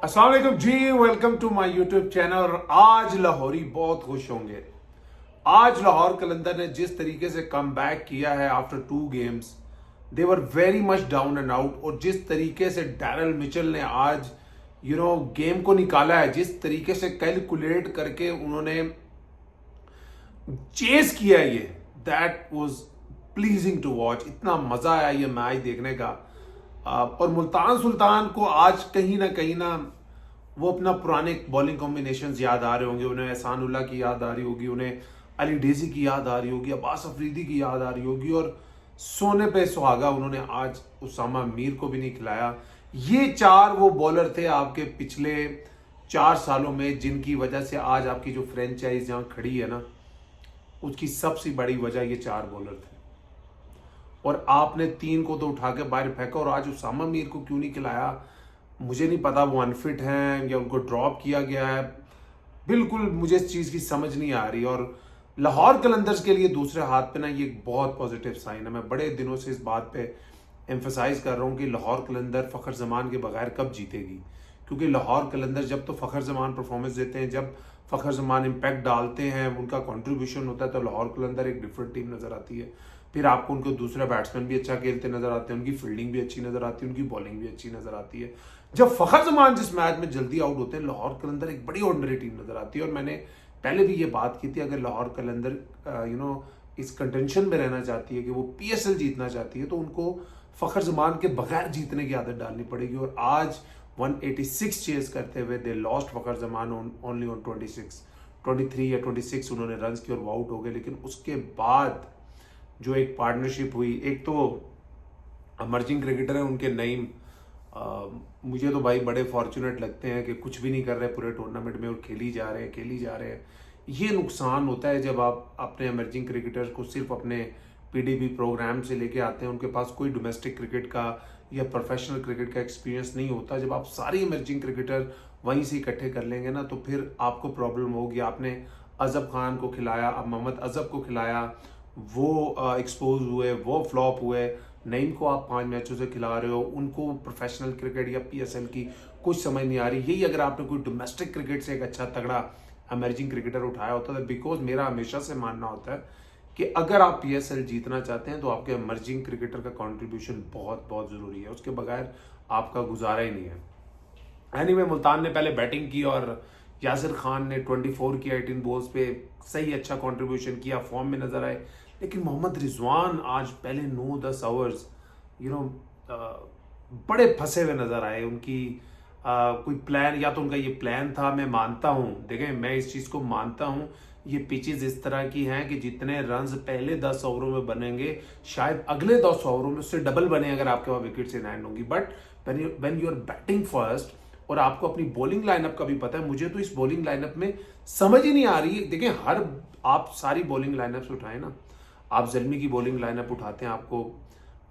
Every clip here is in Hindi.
अस्सलाम वालेकुम जी, welcome to my YouTube channel. और आज लाहौरी बहुत खुश होंगे। आज लाहौर कलंदर ने जिस तरीके से कम बैक किया है after 2 games, they were very much down and out. और जिस तरीके से डैरल मिचेल ने आज गेम को निकाला है, जिस तरीके से कैलकुलेट करके उन्होंने चेस किया है, ये that was pleasing to watch. इतना मजा आया ये मैच देखने का। और मुल्तान सुल्तान को आज कहीं ना वो अपना पुराने बॉलिंग कॉम्बिनेशंस याद आ रहे होंगे। उन्हें एहसान उल्लाह की याद आ रही होगी, उन्हें अली डेजी की याद आ रही होगी, अब्बास अफरीदी की याद आ रही होगी। और सोने पे सुहागा उन्होंने आज उसामा मीर को भी नहीं खिलाया। ये चार वो बॉलर थे आपके पिछले 4 सालों में, जिनकी वजह से आज आपकी जो फ्रेंचाइज जहां खड़ी है ना, उसकी सबसे बड़ी वजह ये चार बॉलर थे। और आपने 3 को तो उठा के बाहर फेंका। और आज उसामा मीर को क्यों नहीं खिलाया, मुझे नहीं पता। वो अनफिट हैं या उनको ड्रॉप किया गया है, बिल्कुल मुझे इस चीज़ की समझ नहीं आ रही। और लाहौर कलंदर्स के लिए दूसरे हाथ पे ना ये एक बहुत पॉजिटिव साइन है। मैं बड़े दिनों से इस बात पे एम्फेसाइज कर रहा हूँ कि लाहौर कलंदर फ़खर जमान के बगैर कब जीतेगी। क्योंकि लाहौर कलंदर जब तो फ़खर जमान परफॉर्मेंस देते हैं, जब फ़खर जमान इम्पैक्ट डालते हैं, उनका कंट्रीब्यूशन होता है, तो लाहौर कलंदर एक डिफरेंट टीम नज़र आती है। फिर आपको उनके दूसरे बैट्समैन भी अच्छा खेलते नजर आते हैं, उनकी फील्डिंग भी अच्छी नजर आती है, उनकी बॉलिंग भी अच्छी नजर आती है। जब फ़खर जमान जिस मैच में जल्दी आउट होते हैं, लाहौर कलंदर एक बड़ी ऑर्डिनरी टीम नजर आती है। और मैंने पहले भी ये बात की थी, अगर लाहौर कलंदर इस कंटेंशन में रहना चाहती है कि वो पीएसएल जीतना चाहती है, तो उनको फ़खर जमान के बगैर जीतने की आदत डालनी पड़ेगी। और आज 186 चेस करते हुए they lost Fakhar Zaman only on 23 या 26 उन्होंने रन की और वो आउट हो गए। लेकिन उसके बाद जो एक पार्टनरशिप हुई, एक तो अमर्जिंग क्रिकेटर है उनके नईम, मुझे तो भाई बड़े फॉर्चुनेट लगते हैं कि कुछ भी नहीं कर रहे पूरे टूर्नामेंट में और खेली जा रहे हैं। ये नुकसान होता है जब आप अपने अमर्जिंग क्रिकेटर्स को सिर्फ अपने पीडीपी प्रोग्राम से लेके आते हैं, उनके पास कोई डोमेस्टिक क्रिकेट का या प्रोफेशनल क्रिकेट का एक्सपीरियंस नहीं होता। जब आप सारे इमर्जिंग क्रिकेटर वहीं से इकट्ठे कर लेंगे ना, तो फिर आपको प्रॉब्लम होगी। आपने अजब खान को खिलाया, अब मोहम्मद अजब को खिलाया, वो एक्सपोज हुए, वो फ्लॉप हुए। नईम को आप 5 मैचों से खिला रहे हो, उनको प्रोफेशनल क्रिकेट या पीएसएल की कुछ समझ नहीं आ रही। यही अगर आपने कोई डोमेस्टिक क्रिकेट से एक अच्छा तगड़ा अमेरिकन क्रिकेटर उठाया होता है, बिकॉज मेरा हमेशा से मानना होता है कि अगर आप पीएसएल जीतना चाहते हैं तो आपके इमर्जिंग क्रिकेटर का कंट्रीब्यूशन बहुत बहुत जरूरी है, उसके बगैर आपका गुजारा ही नहीं है। एनीवे, मुल्तान ने पहले बैटिंग की और यासिर खान ने 24 की 18 बॉल्स पे सही अच्छा कंट्रीब्यूशन किया, फॉर्म में नजर आए। लेकिन मोहम्मद रिजवान आज पहले 9-10 आवर्स बड़े फंसे हुए नजर आए। उनकी कोई प्लान, या तो उनका ये प्लान था, मैं मानता हूँ, देखें मैं इस चीज़ को मानता हूँ, ये पिचेस इस तरह की हैं कि जितने रन्स पहले 10 ओवरों में बनेंगे, शायद अगले 10 ओवरों में उससे डबल बने अगर आपके पास विकेट इन हैंड होंगी। But when you are batting first और आपको अपनी बॉलिंग लाइनअप का भी पता है, मुझे तो इस बॉलिंग लाइनअप में समझ ही नहीं आ रही। देखें, आप सारी बॉलिंग लाइनअप उठाएं ना, आप जल्मी की बॉलिंग लाइनअप उठाते हैं, आपको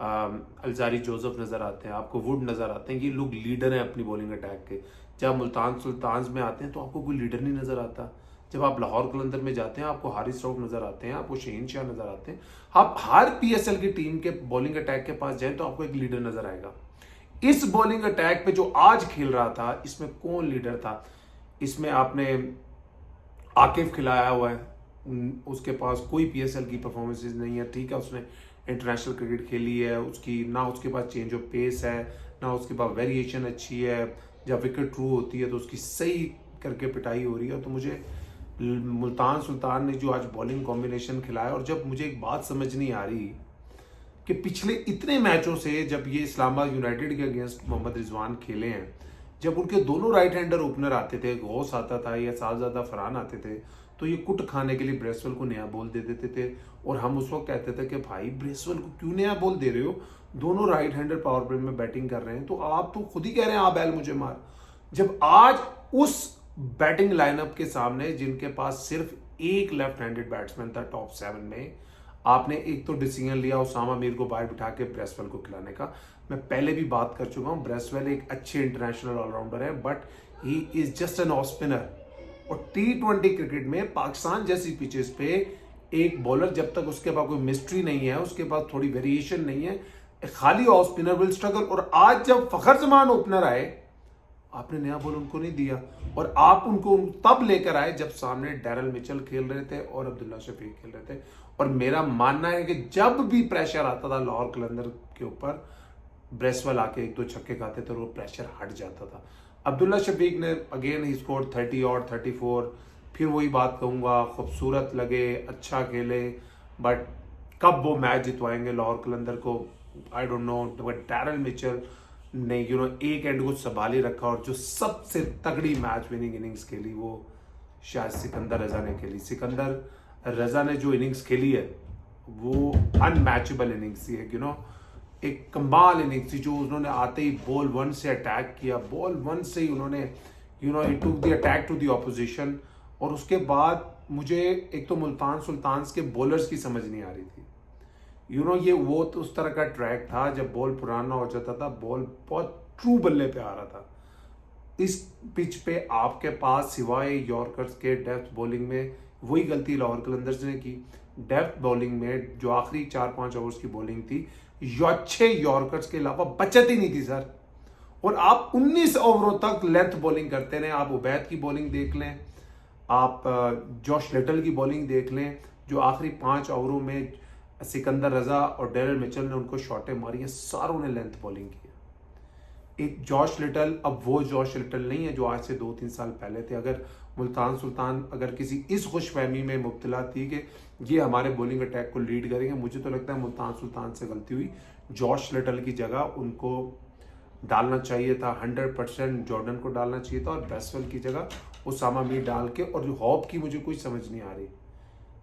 अलजारी जोसेफ नजर आते हैं, आपको वुड नजर आते हैं, ये लोग लीडर हैं अपनी बॉलिंग अटैक के। जब मुल्तान सुल्तान में आते हैं तो आपको कोई लीडर नहीं नजर आता। जब आप लाहौर कलंदर में जाते हैं आपको हारिस रऊफ नजर आते हैं, आपको शहीन शाह नजर आते हैं। आप हर पीएसएल की टीम के बॉलिंग अटैक के पास जाएं तो आपको एक लीडर नजर आएगा। इस बॉलिंग अटैक पे जो आज खेल रहा था, इसमें कौन लीडर था? इसमें आपने आकिफ खिलाया हुआ है, उसके पास कोई पीएसएल की परफॉर्मेंसेज नहीं है। ठीक है, उसने इंटरनेशनल क्रिकेट खेली है, उसकी ना उसके पास चेंज ऑफ पेस है, ना उसके पास वेरिएशन अच्छी है। जब विकेट थ्रू होती है तो उसकी सही करके पिटाई हो रही है। तो मुझे मुल्तान सुल्तान ने जो आज बॉलिंग कॉम्बिनेशन खिलाया, और जब मुझे एक बात समझ नहीं आ रही कि पिछले इतने मैचों से जब ये इस्लामाबाद यूनाइटेड के अगेंस्ट मोहम्मद रिजवान खेले हैं, जब उनके दोनों राइट हैंडर ओपनर आते थे, गौस आता था या साहबजादा फरहान आते थे, तो ये कुट खाने के लिए ब्रेसवेल को नया बॉल दे देते थे। और हम उस वक्त कहते थे कि भाई ब्रेसवेल को क्यों नया बॉल दे रहे हो, दोनों राइट हैंडर पावर प्ले में बैटिंग कर रहे हैं, तो आप तो खुद ही कह रहे हैं आप बैल मुझे मार। जब आज उस बैटिंग लाइनअप के सामने जिनके पास सिर्फ एक लेफ्ट हैंडेड बैट्समैन था टॉप 7 में, आपने एक तो डिसीजन लिया उसामा मीर को बाहर बिठा के ब्रेसवेल को खिलाने का। मैं पहले भी बात कर चुका हूं, ब्रेसवेल एक अच्छे इंटरनेशनल ऑलराउंडर है, but he is just an off spinner. और T20 क्रिकेट में पाकिस्तान जैसी पिचेस पे एक बॉलर जब तक उसके पास कोई मिस्ट्री नहीं है, उसके पास थोड़ी वेरिएशन नहीं है, खाली ऑफ स्पिनर विल स्ट्रगल। और आज जब फ़खर जमान ओपनर आए आपने नया बॉल उनको नहीं दिया और आप उनको तब लेकर आए जब सामने डैरल मिचेल खेल रहे थे और अब्दुल्ला शफीक खेल रहे थे। और मेरा मानना है कि जब भी प्रेशर आता था लाहौर कलंदर के ऊपर, ब्रेसवेल आके एक दो छक्के खाते थे और वो प्रेशर हट जाता था। अब्दुल्ला शफीक ने अगेन ही स्कोर 30 और 34। फिर वही बात कहूँगा, खूबसूरत लगे, अच्छा खेले, बट कब वो मैच जितवाएंगे लाहौर कलंदर को, I don't know. But Daryl Mitchell ने एक एंड को संभाल ही रखा और जो सबसे तगड़ी मैच विनिंग इनिंग्स खेली वो शायद सिकंदर रजा ने खेली। सिकंदर रजा ने जो इनिंग्स खेली है वो अनमैचेबल इनिंग्स थी, एक कमाल इनिंग्स थी। जो उन्होंने आते ही बॉल 1 से अटैक किया, बॉल 1 से ही उन्होंने it took the attack to the opposition. और उसके बाद मुझे एक तो मुल्तान सुल्तान्स के बॉलर्स की समझ नहीं आ रही थी। ये वो तो उस तरह का ट्रैक था जब बॉल पुराना हो जाता था, बॉल बहुत ट्रू बल्ले पे आ रहा था। इस पिच पे आपके पास सिवाय यॉर्कर्स के डेप्थ बॉलिंग में वही गलती लाहौर कलंदर्स ने की। डेप्थ बॉलिंग में जो आखिरी 4-5 ओवर्स की बॉलिंग थी, अच्छे यॉर्कर्स के अलावा बचत ही नहीं थी सर। और आप 19 ओवरों तक लेंथ बॉलिंग करते रहे। आप उबैद की बॉलिंग देख लें, आप जॉश लिटल की बॉलिंग देख लें, जो आखिरी 5 ओवरों में सिकंदर रजा और डैरल मिचेल ने उनको शॉटें मारी हैं, सारों ने लेंथ बॉलिंग की है। एक जॉश लिटल अब वो जॉश लिटल नहीं है जो आज से 2-3 साल पहले थे। अगर मुल्तान सुल्तान अगर किसी इस खुशफहमी में मुब्तला थी कि ये हमारे बॉलिंग अटैक को लीड करेंगे, मुझे तो लगता है मुल्तान सुल्तान से गलती हुई। जॉश लिटल की जगह उनको डालना चाहिए था 100%, जॉर्डन को डालना चाहिए था और ब्रेसवेल की जगह उसामा मीर डाल के। और जो हॉप की मुझे कुछ समझ नहीं आ रही।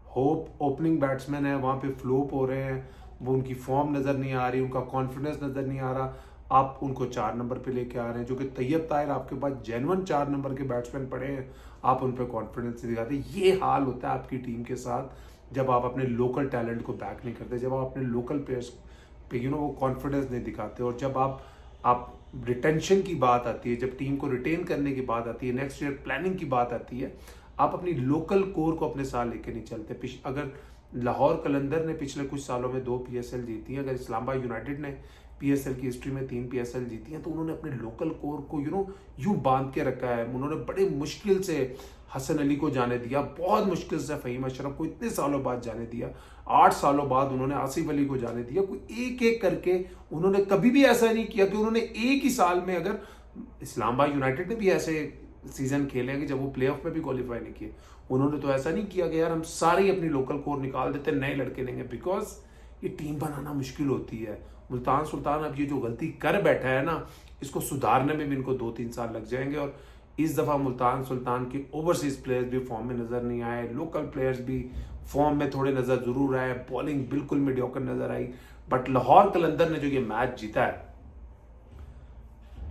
होप ओपनिंग बैट्समैन है, वहाँ पे फ्लोप हो रहे हैं, वो उनकी फॉर्म नज़र नहीं आ रही, उनका कॉन्फिडेंस नज़र नहीं आ रहा। आप उनको 4 नंबर पे लेके आ रहे हैं, जो कि तैयब ताहिर आपके पास जेन्युइन 4 नंबर के बैट्समैन पड़े हैं, आप उन पर कॉन्फिडेंस नहीं दिखाते। ये हाल होता है आपकी टीम के साथ जब आप अपने लोकल टैलेंट को बैक नहीं करते, जब आप अपने लोकल प्लेयर्स पे वो कॉन्फिडेंस नहीं दिखाते। और जब आप रिटेंशन की बात आती है, जब टीम को रिटेन करने की बात आती है, नेक्स्ट ईयर प्लानिंग की बात आती है, आप अपनी लोकल कोर को अपने साथ लेके नहीं चलते। अगर लाहौर कलंदर ने पिछले कुछ सालों में 2 PSL जीती हैं, अगर इस्लामाबाद यूनाइटेड ने PSL की हिस्ट्री में 3 PSL जीती हैं, तो उन्होंने अपने लोकल कोर को यूं बांध के रखा है। उन्होंने बड़े मुश्किल से हसन अली को जाने दिया, बहुत मुश्किल से फ़हीम अशरफ को इतने सालों बाद जाने दिया, 8 सालों बाद उन्होंने आसिफ अली को जाने दिया। कोई एक एक करके उन्होंने कभी भी ऐसा नहीं किया कि उन्होंने एक ही साल में, अगर इस्लामाबाद यूनाइटेड ने भी ऐसे सीजन खेले हैं कि जब वो प्लेऑफ में भी क्वालिफाई नहीं किए, उन्होंने तो ऐसा नहीं किया कि यार हम सारे ही अपनी लोकल कोर निकाल देते, नए लड़के लेंगे, बिकॉज ये टीम बनाना मुश्किल होती है। मुल्तान सुल्तान अब ये जो गलती कर बैठा है ना, इसको सुधारने में भी इनको 2-3 साल लग जाएंगे। और इस दफ़ा मुल्तान सुल्तान के ओवरसीज प्लेयर्स भी फॉर्म में नज़र नहीं आए, लोकल प्लेयर्स भी फॉर्म में थोड़े नज़र ज़रूर आए, बॉलिंग बिल्कुल मीडियोकर नज़र आई। बट लाहौर कलंदर ने जो ये मैच जीता है,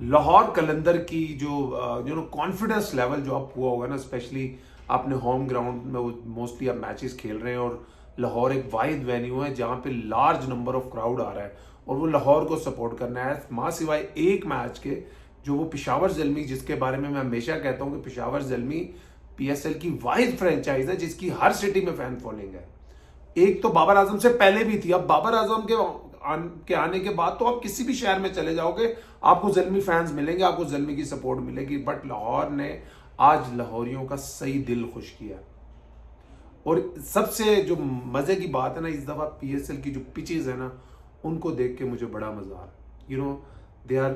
लाहौर कलंदर की जो कॉन्फिडेंस लेवल जो आप हुआ होगा ना, स्पेशली आपने होम ग्राउंड में वो मोस्टली आप मैचेस खेल रहे हैं और लाहौर एक वाहिद वेन्यू है जहाँ पे लार्ज नंबर ऑफ क्राउड आ रहा है और वो लाहौर को सपोर्ट करना है। माँ सिवाय एक मैच के, जो वो पेशावर ज़ल्मी, जिसके बारे में मैं हमेशा कहता हूँ कि पेशावर ज़ल्मी PSL की वाहिद फ्रेंचाइज है जिसकी हर सिटी में फैन फॉलोइंग है। एक तो बाबर आजम से पहले भी थी, अब बाबर आजम के आने के बाद तो आप किसी भी शहर में चले जाओगे आपको ज़ल्मी फैंस मिलेंगे, आपको ज़ल्मी की सपोर्ट मिलेगी। बट लाहौर ने आज लाहौरियों का सही दिल खुश किया। और सबसे जो मजे की बात है ना, इस दफा PSL की जो पिचेस है ना, उनको देख के मुझे बड़ा मजा आ रहा है। They are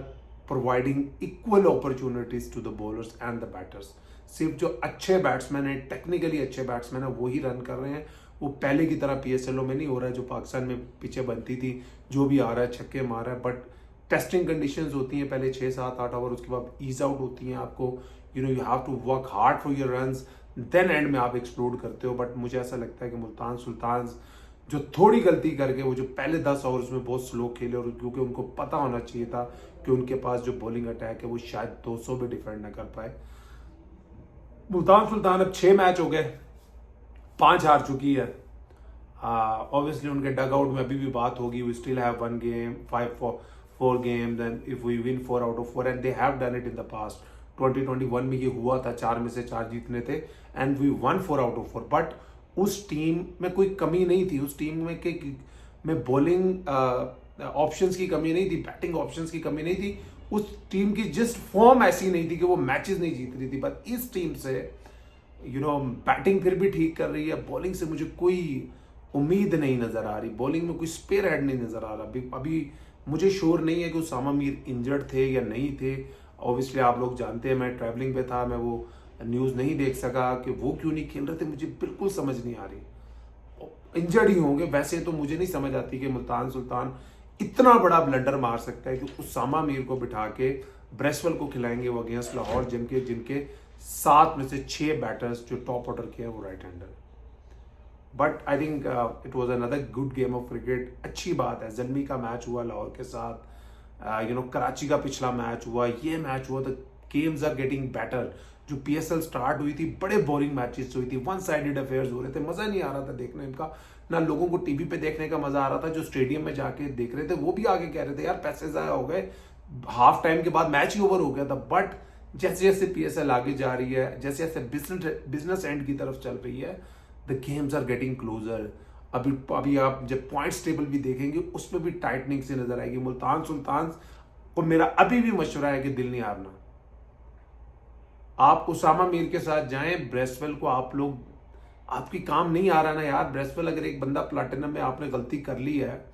providing equal opportunities to the bowlers and the batters. सिर्फ जो अच्छे बैट्समैन हैं, टेक्निकली अच्छे बैट्समैन हैं, वही रन कर रहे हैं। वो पहले की तरह PSL में नहीं हो रहा है जो पाकिस्तान में पिचें बनती थी, जो भी आ रहा है छक्के मार रहा है। बट टेस्टिंग कंडीशंस होती हैं पहले 6-7-8 ओवर, उसके बाद ईज आउट होती हैं। आपको you have to work hard for your runs, then end में आप एक्सप्लोड करते हो। बट मुझे ऐसा लगता है कि मुल्तान सुल्तान जो थोड़ी गलती करके वो जो पहले 10 ओवर्स में बहुत स्लो खेले, और क्योंकि उनको पता होना चाहिए था कि उनके पास जो बॉलिंग अटैक है वो शायद 200 भी डिफेंड ना कर पाए। मुल्तान सुल्तान अब 6 मैच हो गए, 5 हार चुकी है। ऑब्वियसली उनके डग आउट में अभी भी बात होगी, we still have 1 game, 4 games, and if we win 4 out of 4 and they have done it in the past. 2021 में ये हुआ था, 4 में से 4 जीतने थे and we won 4 out of 4। But उस टीम में कोई कमी नहीं थी, उस टीम में बॉलिंग ऑप्शंस की कमी नहीं थी, बैटिंग ऑप्शंस की कमी नहीं थी। उस टीम की जिस फॉर्म ऐसी नहीं थी कि वो मैचेस नहीं जीत रही थी, बट इस टीम से बैटिंग फिर भी ठीक कर रही है, बॉलिंग से मुझे कोई उम्मीद नहीं नजर आ रही, बॉलिंग में कोई स्पेयर हेड नहीं नजर आ रहा। अभी मुझे श्योर नहीं है कि उसामा मीर इंजर्ड थे या नहीं थे। ऑब्वियसली आप लोग जानते हैं मैं ट्रैवलिंग पे था, मैं वो न्यूज़ नहीं देख सका कि वो क्यों नहीं खेल रहे थे, मुझे बिल्कुल समझ नहीं आ रही। इंजर्ड ही होंगे, वैसे तो मुझे नहीं समझ आती कि मुल्तान सुल्तान इतना बड़ा ब्लंडर मार सकता है कि उसामा मीर को बिठा के ब्रेसवेल को खिलाएंगे वो अगेंस्ट लाहौर, जिनके जिनके 7 में से 6 बैटर्स जो टॉप ऑर्डर के हैं वो right hander. But I think it was another good game of cricket. अच्छी बात है, जलमी का मैच हुआ लाहौर के साथ, कराची का पिछला मैच हुआ, ये मैच हुआ, the games are getting better. जो पीएसएल स्टार्ट हुई थी, बड़े बोरिंग मैचेस हुई थी, वन साइडेड अफेयर्स हो रहे थे, मजा नहीं आ रहा था देखने का, ना लोगों को टीवी पे देखने का मजा आ रहा था, जो स्टेडियम में जाके देख रहे थे वो भी आगे कह रहे थे यार पैसे ज़ाया हो गए, हाफ टाइम के बाद मैच ही ओवर हो गया था। बट जैसे जैसे पीएसएल आगे जा रही है, जैसे जैसे बिजनेस एंड की तरफ चल रही है, the games are getting closer. अभी आप जब पॉइंट्स टेबल भी देखेंगे उसमें भी टाइटनिंग से नजर आएगी। मुल्तान सुल्तान को मेरा अभी भी मशवरा है कि दिल नहीं हारना। आप उसामा मीर के साथ जाएं, ब्रेसवेल को आप लोग, आपकी काम नहीं आ रहा ना यार। ब्रेसवेल अगर एक बंदा प्लैटिनम में आपने गलती कर ली है,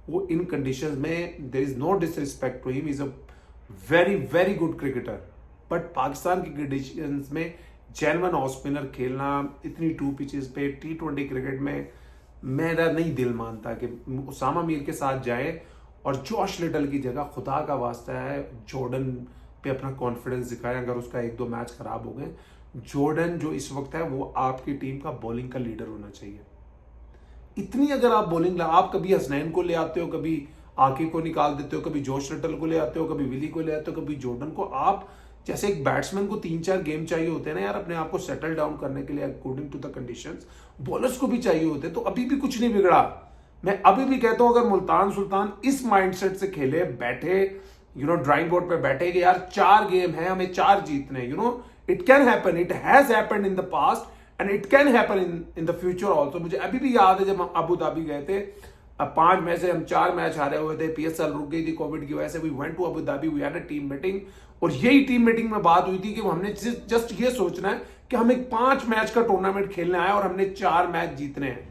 वो इन कंडीशंस में, there is no disrespect to him, is a very very good cricketer, but Pakistan की कंडीशंस में जेन्युइन ऑफ स्पिनर खेलना इतनी 2 पिचेस पे T20 क्रिकेट में मेरा नहीं दिल मानता कि उसामा मीर के साथ जाए। और जॉश लिटल की जगह खुदा का वास्ता है जॉर्डन पे अपना कॉन्फिडेंस दिखाए। अगर उसका 1-2 मैच खराब हो गए, जॉर्डन जो इस वक्त है वो आपकी टीम का बॉलिंग का लीडर होना चाहिए। इतनी अगर आप बॉलिंग, आप कभी हसनैन को ले आते हो, कभी आके को निकाल देते हो, कभी जोश लिटल को ले आते हो, कभी विली को ले आते हो, कभी जॉर्डन को। आप जैसे एक बैट्समैन को 3-4 गेम चाहिए होते हैं ना यार अपने आप को सेटल डाउन करने के लिए according to the conditions, bowlers को भी चाहिए होते, तो अभी भी कुछ नहीं बिगड़ा। मैं अभी भी कहता हूं अगर मुल्तान सुल्तान इस माइंडसेट से खेले, बैठे ड्राइंग बोर्ड पे बैठे कि यार 4 गेम है, हमें 4 जीतने, it can happen, it has happened in the past and it can happen in the future also. मुझे अभी भी याद है जब हम अबू धाबी गए थे, 5 मैच से हम 4 मैच हारे हुए थे, पीएसएल रुक गई थी कोविड की वजह से, we went to Abu Dhabi, we had a team meeting, और यही टीम मीटिंग में बात हुई थी कि हमने जस्ट ये सोचना है कि हमें 5 मैच का टूर्नामेंट खेलना है और हमने 4 मैच जीतने हैं।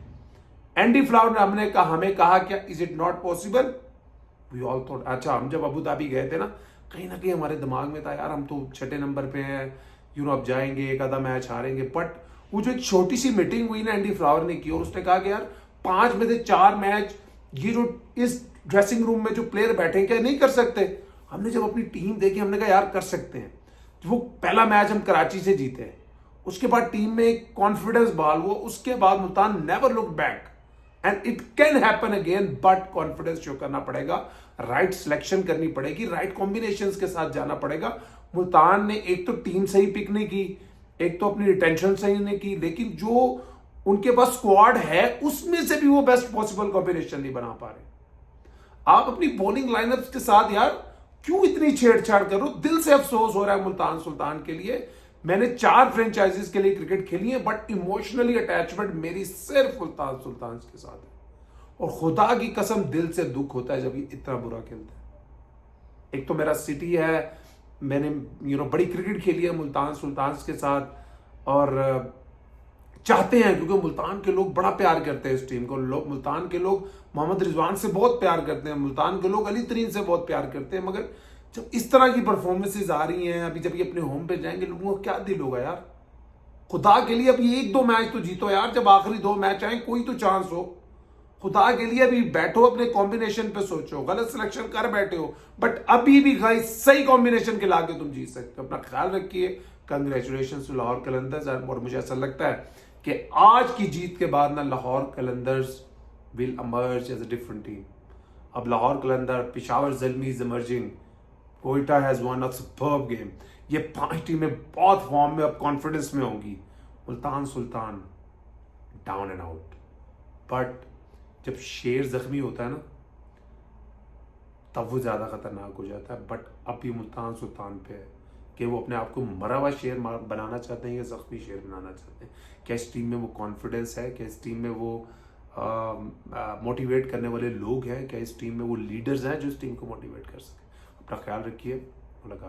एंडी फ्लावर ने हमें कहा क्या is it not possible? We all thought, अच्छा हम जब अबू धाबी गए थे ना कहीं हमारे दिमाग में था यार हम तो 6ठे नंबर पे हैं, अब जाएंगे, एक आधा मैच हारेंगे। बट वो जो एक छोटी सी मीटिंग हुई ना एंडी फ्लावर ने की, और उसने कहा कि यार 5 में से 4 मैच ये जो इस ड्रेसिंग रूम में जो प्लेयर बैठे क्या नहीं कर सकते? हमने जब अपनी टीम देखी हमने कहा यार कर सकते हैं। वो पहला मैच हम कराची से जीते, उसके बाद टीम में एक कॉन्फिडेंस बहाल हुआ, उसके बाद Multan never look back and it can happen again, but confidence show करना पड़ेगा, राइट सिलेक्शन करनी पड़ेगी, राइट कॉम्बिनेशंस के साथ जाना पड़ेगा। मुल्तान ने एक तो टीम सही पिक नहीं की, एक तो अपनी रिटेंशन सही नहीं की, लेकिन जो उनके पास स्क्वाड है उसमें से भी वो बेस्ट पॉसिबल कॉम्बिनेशन नहीं बना पा रहे। आप अपनी बॉलिंग लाइनअप्स के साथ यार क्यों इतनी छेड़छाड़ करो? दिल से अफसोस हो रहा है मुल्तान सुल्तान के लिए। मैंने 4 फ्रेंचाइजीज के लिए क्रिकेट खेली है, बट इमोशनली अटैचमेंट मेरी सिर्फ मुल्तान सुल्तान के साथ है, और खुदा की कसम दिल से दुख होता है जब ये इतना बुरा खेलते हैं। एक तो मेरा सिटी है, मैंने बड़ी क्रिकेट खेली है मुल्तान सुल्तान के साथ, और चाहते हैं क्योंकि मुल्तान के लोग बड़ा प्यार करते हैं इस टीम को, मुल्तान के लोग मोहम्मद रिजवान से बहुत प्यार करते हैं, मुल्तान के लोग अली तरीन से बहुत प्यार करते हैं। मगर जब इस तरह की परफॉर्मेंसेज आ रही हैं, अभी जब ये अपने होम पे जाएंगे लोगों का क्या दिल होगा यार? खुदा के लिए अभी 1-2 मैच तो जीतो यार, जब आखिरी 2 मैच आए कोई तो चांस हो। खुदा के लिए अभी बैठो, अपने कॉम्बिनेशन पे सोचो, गलत सिलेक्शन कर बैठे हो बट अभी भी गाइस सही कॉम्बिनेशन के लाके तुम जीत सकते हो। अपना ख्याल रखिए, कंग्रेचुलेशन टू लाहौर कलंदर्स। और मुझे ऐसा लगता है कि आज की जीत के बाद ना Lahore Qalandars will emerge as a different team। अब Lahore Qalandar, Peshawar Zalmi is emerging, Quetta has won a superb game। ये 5 टीमें बहुत फॉर्म में, अब कॉन्फिडेंस में होंगी। Multan Sultan down and out, but जब शेर जख्मी होता है ना तब वो ज्यादा खतरनाक हो जाता है। बट अभी मुल्तान सुल्तान पे है कि वो अपने आप को मरा हुआ शेर बनाना चाहते हैं या जख्मी शेर बनाना चाहते हैं। क्या इस टीम में वो कॉन्फिडेंस है? क्या इस टीम में वो मोटिवेट करने वाले लोग हैं? क्या इस टीम में वो लीडर्स हैं जो इस टीम को मोटिवेट कर सकें? अपना ख्याल रखिए। मुलाकात।